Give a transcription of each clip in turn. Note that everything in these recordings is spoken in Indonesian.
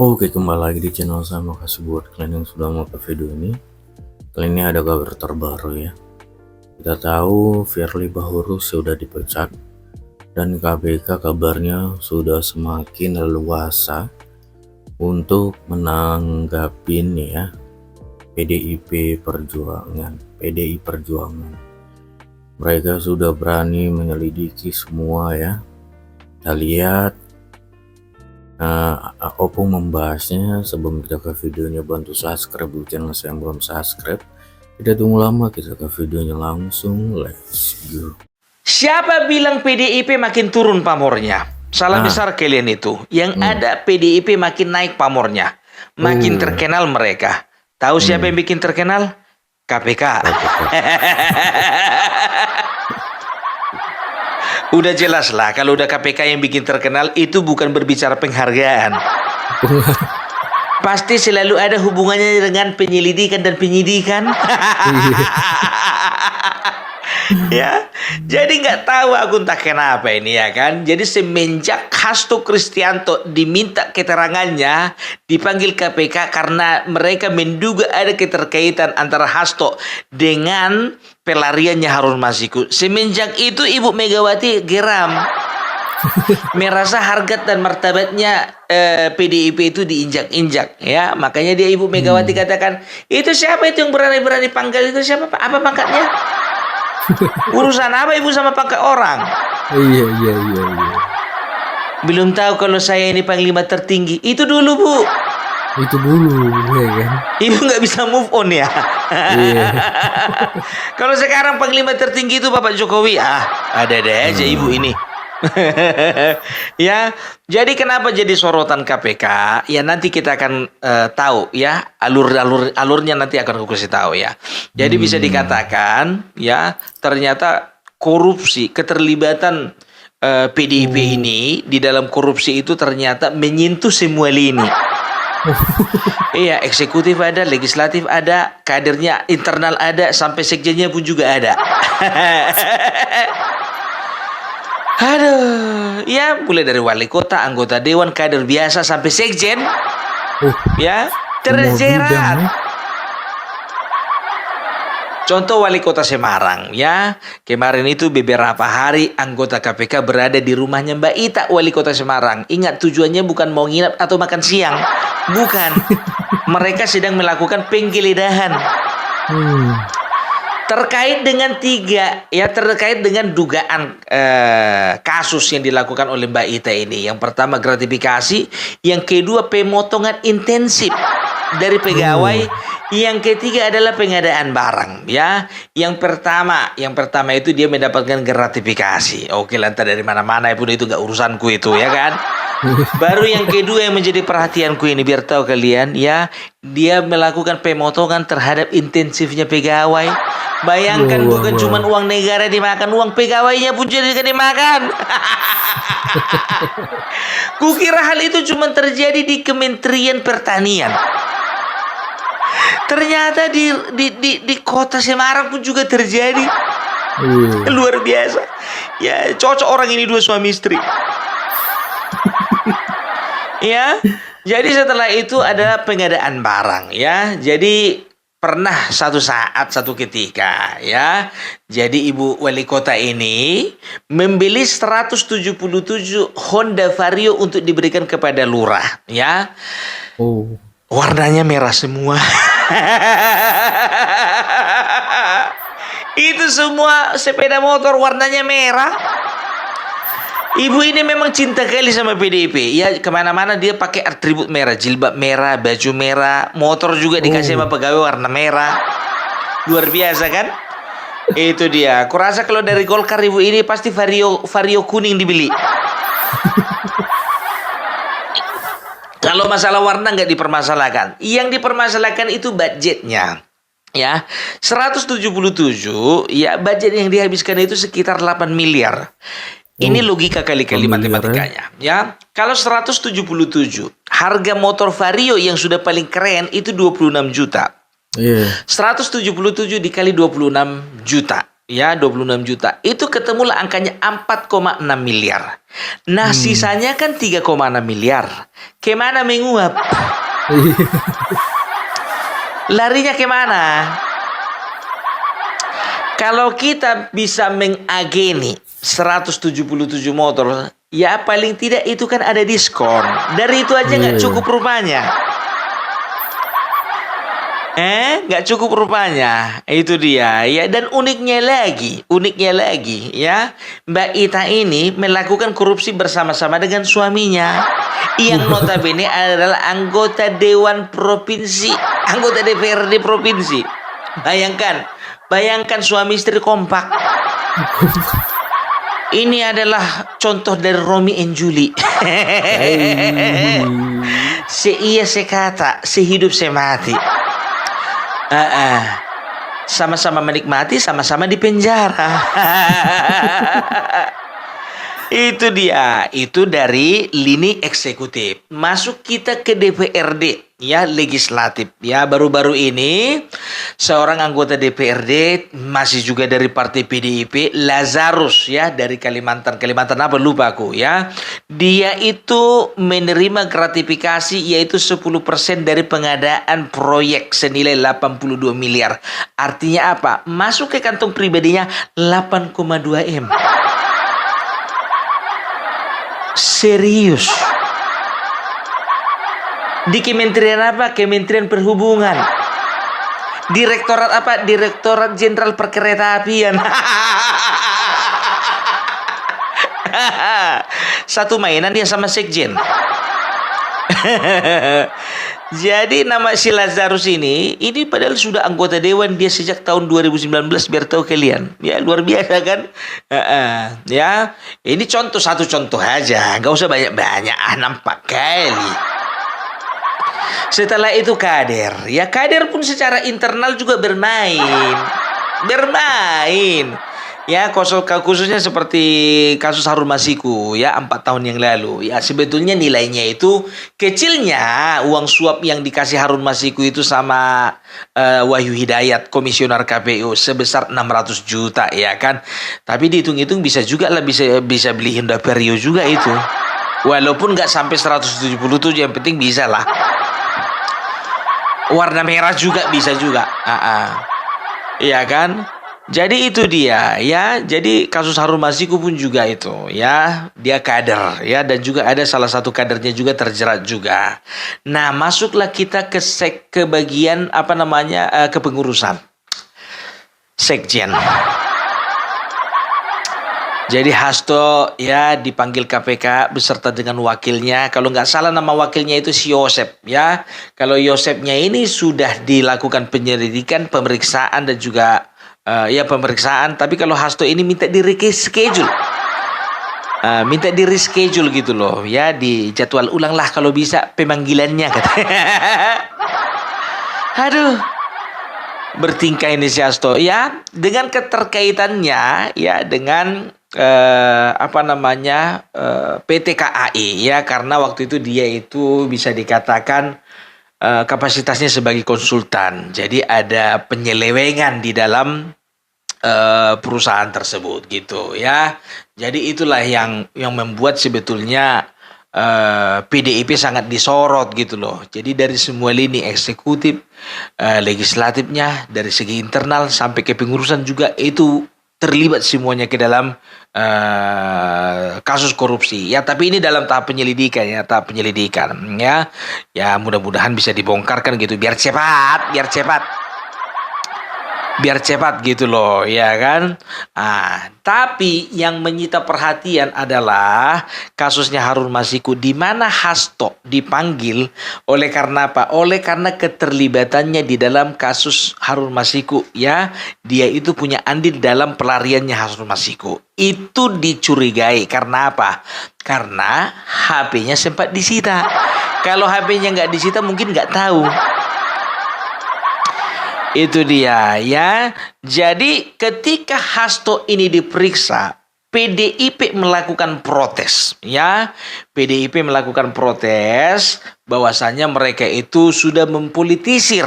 Oke, kembali lagi di channel saya. Makasih buat kalian yang sudah nonton video ini. Kali ini ada kabar terbaru ya. Kita tahu Firly Bahuri sudah dipecat dan KPK kabarnya sudah semakin leluasa untuk menanggapi ya PDI Perjuangan. Mereka sudah berani menyelidiki semua ya. Kita lihat Opung membahasnya. Sebelum kita ke videonya, bantu subscribe dulu channel saya yang belum subscribe. Tidak tunggu lama, kita ke videonya langsung. Let's go. Siapa bilang PDIP makin turun pamornya? Salah besar kalian itu. Yang ada PDIP makin naik pamornya. Makin terkenal mereka. Tahu siapa yang bikin terkenal? KPK. Udah jelas lah, kalau udah KPK yang bikin terkenal, itu bukan berbicara penghargaan. Pasti selalu ada hubungannya dengan penyelidikan dan penyidikan. Ya, jadi nggak tahu aku entah kenapa ini ya kan. Jadi semenjak Hasto Kristianto diminta keterangannya, dipanggil KPK karena mereka menduga ada keterkaitan antara Hasto dengan pelariannya Harun Masiku. Semenjak itu Ibu Megawati geram. Merasa harkat dan martabatnya PDIP itu diinjak-injak ya. Makanya dia Ibu Megawati katakan, itu siapa itu yang berani-berani panggil itu siapa? Apa pangkatnya? Urusan apa ibu sama pangkat orang? Iya. Belum tahu kalau saya ini panglima tertinggi. Itu dulu bu. Itu dulu ya kan. Ibu nggak bisa move on ya. Iya. Kalau sekarang panglima tertinggi itu Bapak Jokowi, ada aja ibu ini. Ya, jadi kenapa jadi sorotan KPK? Ya nanti kita akan tahu ya, alurnya nanti akan aku kasih tahu ya. Jadi bisa dikatakan ya, ternyata korupsi, keterlibatan PDIP ini di dalam korupsi itu ternyata menyentuh semua lini. Iya, eksekutif ada, legislatif ada, kadernya internal ada, sampai sekjennya pun juga ada. Aduh, ya mulai dari wali kota, anggota dewan, kader biasa sampai sekjen, ya terjerat. Contoh wali kota Semarang, ya kemarin itu beberapa hari anggota KPK berada di rumahnya Mbak Ita, wali kota Semarang. Ingat tujuannya bukan mau nginap atau makan siang, bukan. Mereka sedang melakukan penggeledahan. Terkait dengan terkait dengan dugaan kasus yang dilakukan oleh Mbak Ita ini. Yang pertama gratifikasi, yang kedua pemotongan intensif dari pegawai, yang ketiga adalah pengadaan barang ya. Yang pertama itu dia mendapatkan gratifikasi. Oke, lantas dari mana-mana pun itu nggak urusanku itu ya kan. Baru yang kedua yang menjadi perhatianku ini, biar tahu kalian ya, dia melakukan pemotongan terhadap intensifnya pegawai. Bayangkan bukan cuma uang negara dimakan, uang pegawainya pun jadi dimakan. Kukira hal itu cuma terjadi di Kementerian Pertanian. Ternyata di kota Semarang pun juga terjadi. Luar biasa. Ya, cocok orang ini dua suami istri. Ya, jadi setelah itu ada pengadaan barang ya. Jadi pernah satu ketika ya. Jadi Ibu Wali Kota ini membeli 177 Honda Vario untuk diberikan kepada lurah ya. Warnanya merah semua. Itu semua sepeda motor warnanya merah. Ibu ini memang cinta kali sama PDIP. Ya kemana-mana dia pakai atribut merah, jilbab merah, baju merah, motor juga dikasih sama pegawai warna merah. Luar biasa kan? Itu dia. Kurasa kalau dari Golkar ibu ini pasti Vario kuning dibeli. Kalau masalah warna nggak dipermasalahkan. Yang dipermasalahkan itu budgetnya. Ya, 177 ya, budget yang dihabiskan itu sekitar 8 miliar. Ini logika kali-kali matematikanya ya. Kalau 177, harga motor Vario yang sudah paling keren itu 26 juta. 177 dikali 26 juta ya 26 juta. Itu ketemulah angkanya 4,6 miliar. Nah, sisanya kan 3,6 miliar. Kemana menguap? Larinya kemana? Kalau kita bisa mengageni 177 motor, ya paling tidak itu kan ada diskon. Dari itu aja nggak cukup rupanya. Nggak cukup rupanya. Itu dia. Ya, dan uniknya lagi, ya, Mbak Ita ini melakukan korupsi bersama-sama dengan suaminya, yang notabene adalah anggota Dewan Provinsi, anggota DPRD Provinsi. Bayangkan suami istri kompak. Ini adalah contoh dari Romi and Julie. Seia sekata, sehidup semati. Sama-sama menikmati, sama-sama di penjara. Itu dia, itu dari lini eksekutif. Masuk kita ke DPRD, ya, legislatif. Ya, baru-baru ini seorang anggota DPRD masih juga dari partai PDIP, Lazarus, ya, dari Kalimantan apa lupa aku, ya. Dia itu menerima gratifikasi yaitu 10% dari pengadaan proyek senilai 82 miliar. Artinya apa? Masuk ke kantong pribadinya 8,2 M. Serius. Di kementerian apa? Kementerian Perhubungan. Direktorat apa? Direktorat Jenderal Perkeretaapian. Satu mainan dia sama sekjen. Jadi nama si Lazarus ini padahal sudah anggota dewan dia sejak tahun 2019, biar tahu kalian. Ya, luar biasa kan? Ya, ini satu contoh aja, nggak usah banyak-banyak, nampak kali. Setelah itu kader, ya kader pun secara internal juga bermain. Ya, khususnya seperti kasus Harun Masiku, ya, 4 tahun yang lalu. Ya, sebetulnya nilainya itu kecilnya uang suap yang dikasih Harun Masiku itu sama Wahyu Hidayat, komisioner KPU, sebesar 600 juta, ya kan. Tapi dihitung-hitung bisa beli Honda Vario juga itu. Walaupun nggak sampai 177, yang penting bisa lah. Warna merah juga bisa juga. Iya kan? Jadi itu dia, ya. Jadi kasus Harun Masiku pun juga itu, ya. Dia kader, ya, dan juga ada salah satu kadernya juga terjerat juga. Nah, masuklah kita ke bagian kepengurusan. Sekjen. Jadi Hasto, ya, dipanggil KPK beserta dengan wakilnya. Kalau nggak salah nama wakilnya itu si Yosep, ya. Kalau Yosepnya ini sudah dilakukan penyelidikan, pemeriksaan dan juga pemeriksaan. Tapi kalau Hasto ini minta di-reschedule. Minta di-reschedule gitu loh, ya, dijadwal ulang lah kalau bisa pemanggilannya, katanya. Aduh. Bertingkah ini si Hasto, ya, dengan keterkaitannya, ya, dengan PT KAI, ya, karena waktu itu dia itu bisa dikatakan kapasitasnya sebagai konsultan. Jadi ada penyelewengan di dalam perusahaan tersebut gitu, ya. Jadi itulah yang membuat sebetulnya PDIP sangat disorot gitu loh. Jadi dari semua lini eksekutif, legislatifnya, dari segi internal sampai ke pengurusan juga itu terlibat semuanya ke dalam kasus korupsi, ya. Tapi ini dalam tahap penyelidikan, ya. Ya, mudah-mudahan bisa dibongkarkan gitu, biar cepat gitu loh, ya kan. Tapi yang menyita perhatian adalah kasusnya Harun Masiku, di mana Hasto dipanggil karena apa? Karena keterlibatannya di dalam kasus Harun Masiku, ya. Dia itu punya andil dalam pelariannya Harun Masiku. Itu dicurigai karena apa? Karena HP-nya sempat disita. Kalau HP-nya nggak disita mungkin nggak tahu. Itu dia, ya. Jadi ketika Hasto ini diperiksa, PDIP melakukan protes, ya. PDIP melakukan protes bahwasanya mereka itu sudah mempolitisir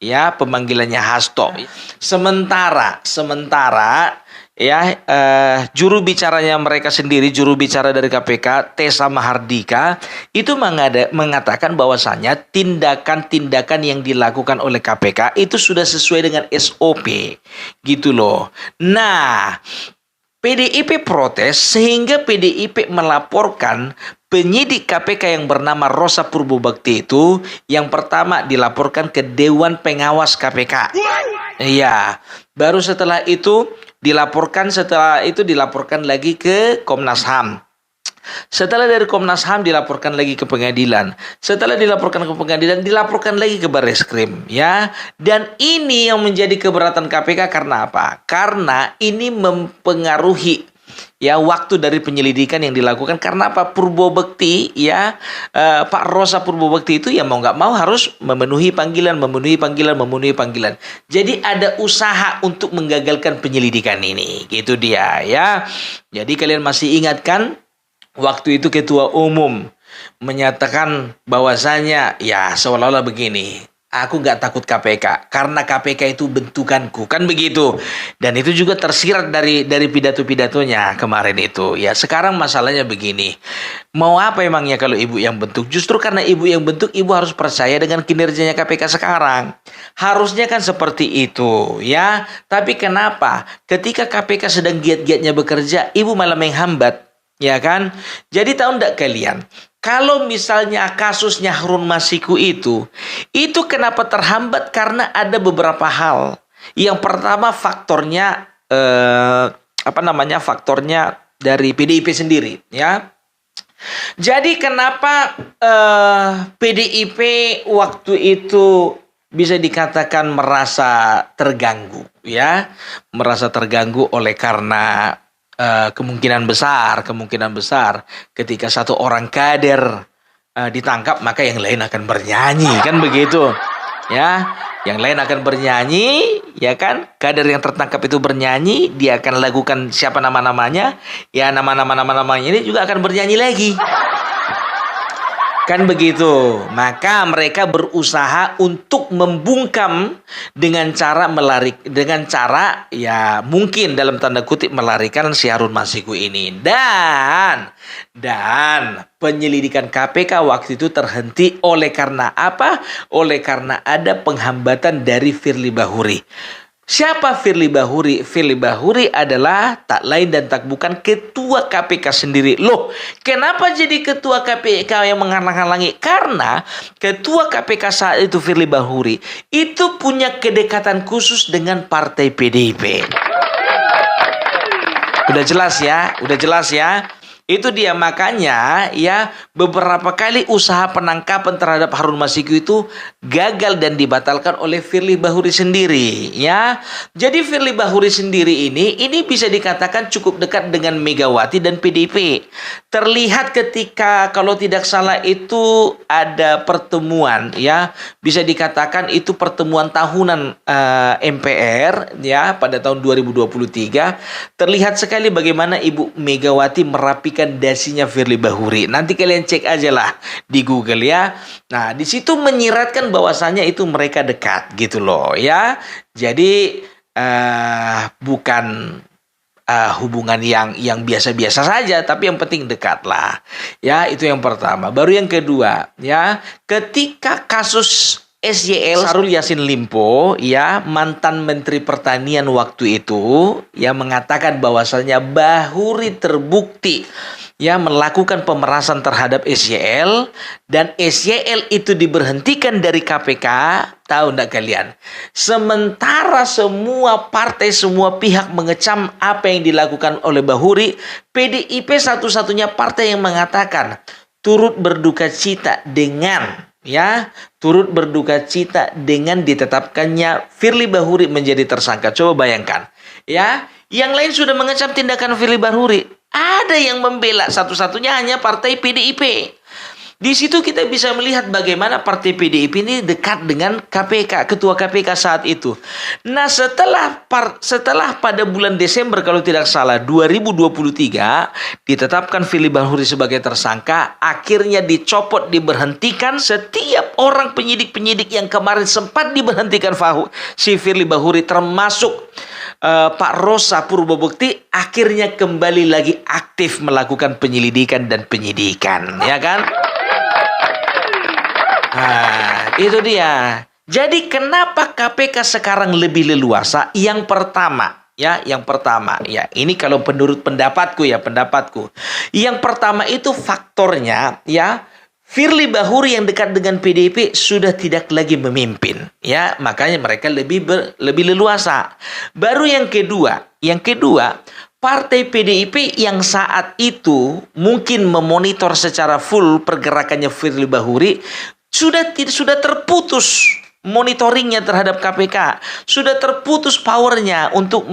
ya, pemanggilannya Hasto. Sementara ya, juru bicaranya mereka sendiri, juru bicara dari KPK, Tessa Mahardika, itu mengatakan bahwasanya tindakan-tindakan yang dilakukan oleh KPK itu sudah sesuai dengan SOP, gitu loh. Nah, PDIP protes sehingga PDIP melaporkan penyidik KPK yang bernama Rosa Purbobakti itu yang pertama dilaporkan ke Dewan Pengawas KPK. Iya, baru setelah itu dilaporkan lagi ke Komnas HAM. Setelah dari Komnas HAM dilaporkan lagi ke pengadilan. Setelah dilaporkan ke pengadilan dilaporkan lagi ke Barreskrim, ya. Dan ini yang menjadi keberatan KPK karena apa? Karena ini mempengaruhi ya waktu dari penyelidikan yang dilakukan. Karena Pak Purbobakti, ya, Pak Rosa Purbobakti itu ya mau nggak mau harus memenuhi panggilan. Jadi ada usaha untuk menggagalkan penyelidikan ini, gitu dia, ya. Jadi kalian masih ingat kan? Waktu itu ketua umum menyatakan bahwasanya ya seolah-olah begini, aku nggak takut KPK karena KPK itu bentukanku, kan begitu. Dan itu juga tersirat dari pidato-pidatonya kemarin itu. Ya sekarang masalahnya begini, mau apa emangnya kalau ibu yang bentuk? Justru karena ibu yang bentuk, ibu harus percaya dengan kinerjanya KPK sekarang. Harusnya kan seperti itu, ya. Tapi kenapa ketika KPK sedang giat-giatnya bekerja, ibu malah menghambat? Ya kan? Jadi tahu enggak kalian, kalau misalnya kasusnya Harun Masiku itu kenapa terhambat? Karena ada beberapa hal. Yang pertama faktornya faktornya dari PDIP sendiri, ya. Jadi kenapa PDIP waktu itu bisa dikatakan merasa terganggu, ya? Merasa terganggu oleh karena kemungkinan besar ketika satu orang kader ditangkap, maka yang lain akan bernyanyi, kan begitu, ya. Yang lain akan bernyanyi, ya kan. Kader yang tertangkap itu bernyanyi, dia akan lakukan siapa nama-namanya, ya, nama-namanya ini juga akan bernyanyi lagi, kan begitu. Maka mereka berusaha untuk membungkam dengan cara ya mungkin dalam tanda kutip melarikan si Harun Masiku ini. Dan penyelidikan KPK waktu itu terhenti oleh karena apa? Oleh karena ada penghambatan dari Firly Bahuri. Siapa Firly Bahuri? Firly Bahuri adalah tak lain dan tak bukan ketua KPK sendiri. Loh, kenapa jadi ketua KPK yang menghalang-halangi? Karena ketua KPK saat itu Firly Bahuri itu punya kedekatan khusus dengan partai PDIP. Udah jelas ya. Itu dia, makanya ya beberapa kali usaha penangkapan terhadap Harun Masiku itu gagal dan dibatalkan oleh Firly Bahuri sendiri, ya. Jadi Firly Bahuri sendiri ini bisa dikatakan cukup dekat dengan Megawati dan PDIP. Terlihat ketika kalau tidak salah itu ada pertemuan, ya, bisa dikatakan itu pertemuan tahunan MPR, ya, pada tahun 2023. Terlihat sekali bagaimana Ibu Megawati merapikan dasinya Firly Bahuri. Nanti kalian cek aja lah di Google, ya. Nah, di situ menyiratkan bahwasannya itu mereka dekat, gitu loh, ya. Jadi bukan hubungan yang biasa-biasa saja, tapi yang penting dekat lah, ya. Itu yang pertama. Baru yang kedua, ya, ketika kasus SYL Syahrul Yassin Limpo, ya, mantan Menteri Pertanian waktu itu, ya, mengatakan bahwasannya Bahuri terbukti, ya, melakukan pemerasan terhadap SYL, dan SYL itu diberhentikan dari KPK. Tahu enggak kalian? Sementara semua partai, semua pihak mengecam apa yang dilakukan oleh Bahuri, PDIP satu-satunya partai yang mengatakan turut berduka cita dengan ditetapkannya Firly Bahuri menjadi tersangka. Coba bayangkan, ya, yang lain sudah mengecam tindakan Firly Bahuri, ada yang membela, satu-satunya hanya partai PDIP. Di situ kita bisa melihat bagaimana partai PDIP ini dekat dengan KPK, ketua KPK saat itu. Nah, setelah pada bulan Desember kalau tidak salah 2023 ditetapkan Firly Bahuri sebagai tersangka, akhirnya dicopot, diberhentikan setiap orang penyidik-penyidik yang kemarin sempat diberhentikan si Firly Bahuri, termasuk Pak Rosa Purbabukti, akhirnya kembali lagi aktif melakukan penyelidikan dan penyidikan, ya kan? Nah, itu dia. Jadi kenapa KPK sekarang lebih leluasa? Yang pertama, ya, ini kalau menurut pendapatku. Yang pertama itu faktornya, ya, Firly Bahuri yang dekat dengan PDIP sudah tidak lagi memimpin, ya, makanya mereka lebih leluasa. Baru yang kedua, Partai PDIP yang saat itu mungkin memonitor secara full pergerakannya Firly Bahuri sudah terputus monitoringnya terhadap KPK, sudah terputus powernya untuk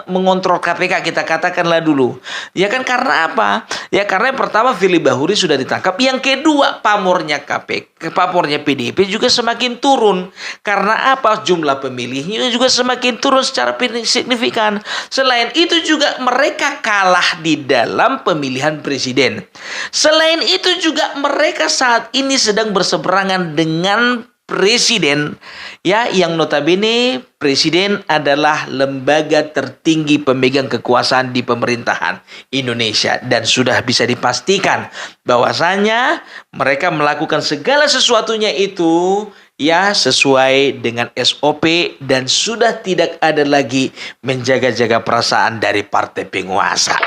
mengontrol KPK, kita katakanlah dulu. Ya kan, karena apa? Ya karena yang pertama Firly Bahuri sudah ditangkap, yang kedua pamornya PDIP juga semakin turun. Karena apa? Jumlah pemilihnya juga semakin turun secara signifikan. Selain itu juga mereka kalah di dalam pemilihan presiden. Selain itu juga mereka saat ini sedang berseberangan dengan presiden, ya, yang notabene presiden adalah lembaga tertinggi pemegang kekuasaan di pemerintahan Indonesia, dan sudah bisa dipastikan bahwasanya mereka melakukan segala sesuatunya itu, ya, sesuai dengan SOP dan sudah tidak ada lagi menjaga-jaga perasaan dari partai penguasa.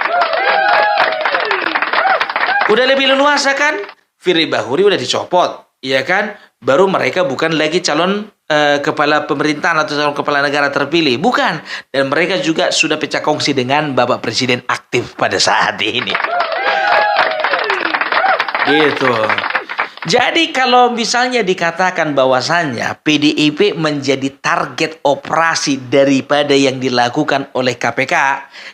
Udah lebih leluasa kan? Firly Bahuri udah dicopot, ya kan? Baru mereka bukan lagi calon kepala pemerintahan atau calon kepala negara terpilih, bukan. Dan mereka juga sudah pecah kongsi dengan Bapak Presiden aktif pada saat ini. Gitu. Jadi kalau misalnya dikatakan bahwasannya PDIP menjadi target operasi daripada yang dilakukan oleh KPK,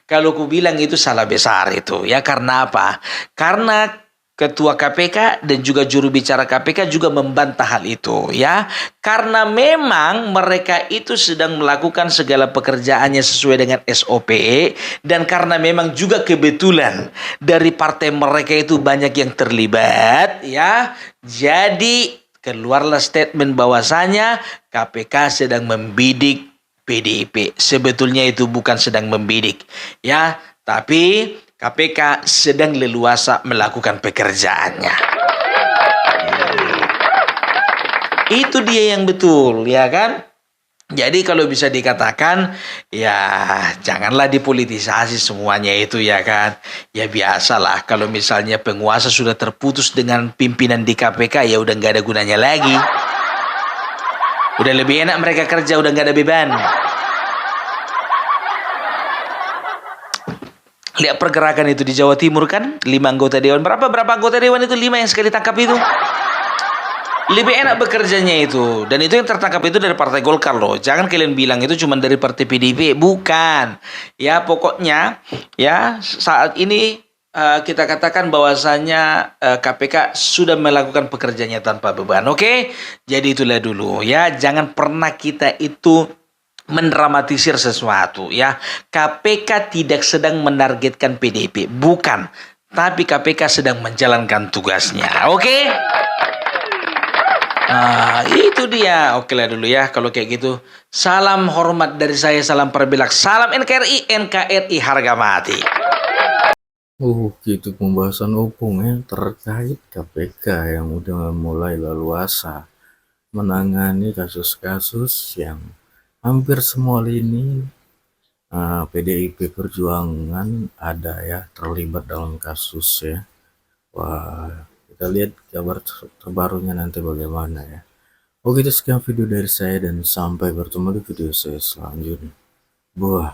kalau ku bilang itu salah besar itu, ya. Karena apa? Karena Ketua KPK dan juga juru bicara KPK juga membantah hal itu, ya. Karena memang mereka itu sedang melakukan segala pekerjaannya sesuai dengan SOP, dan karena memang juga kebetulan dari partai mereka itu banyak yang terlibat, ya. Jadi keluarlah statement bahwasanya KPK sedang membidik PDIP. Sebetulnya itu bukan sedang membidik, ya, tapi KPK sedang leluasa melakukan pekerjaannya. Itu dia yang betul, ya kan? Jadi kalau bisa dikatakan, ya janganlah dipolitisasi semuanya itu, ya kan? Ya biasalah, kalau misalnya penguasa sudah terputus dengan pimpinan di KPK, ya udah nggak ada gunanya lagi. Udah lebih enak mereka kerja, udah nggak ada beban. Lihat pergerakan itu di Jawa Timur kan, 5 anggota dewan. Berapa anggota dewan itu? 5 yang sekali tangkap itu. Lebih enak bekerjanya itu. Dan itu yang tertangkap itu dari Partai Golkar loh. Jangan kalian bilang itu cuma dari Partai PDIP. Bukan. Ya pokoknya, ya saat ini kita katakan bahwasanya KPK sudah melakukan pekerjaannya tanpa beban. Oke? Jadi itulah dulu, ya. Jangan pernah kita itu mendramatisir sesuatu, ya. KPK tidak sedang menargetkan PDIP, bukan, tapi KPK sedang menjalankan tugasnya. Oke? Nah, itu dia. Oke lah dulu, ya, kalau kayak gitu. Salam hormat dari saya, salam perbelak, salam NKRI harga mati. Gitu pembahasan opung terkait KPK yang udah mulai leluasa menangani kasus-kasus yang hampir semua lini PDIP Perjuangan ada, ya, terlibat dalam kasus, ya. Wah, kita lihat kabar terbarunya nanti bagaimana, ya. Oke, itu sekian video dari saya dan sampai bertemu di video saya selanjutnya. Buah.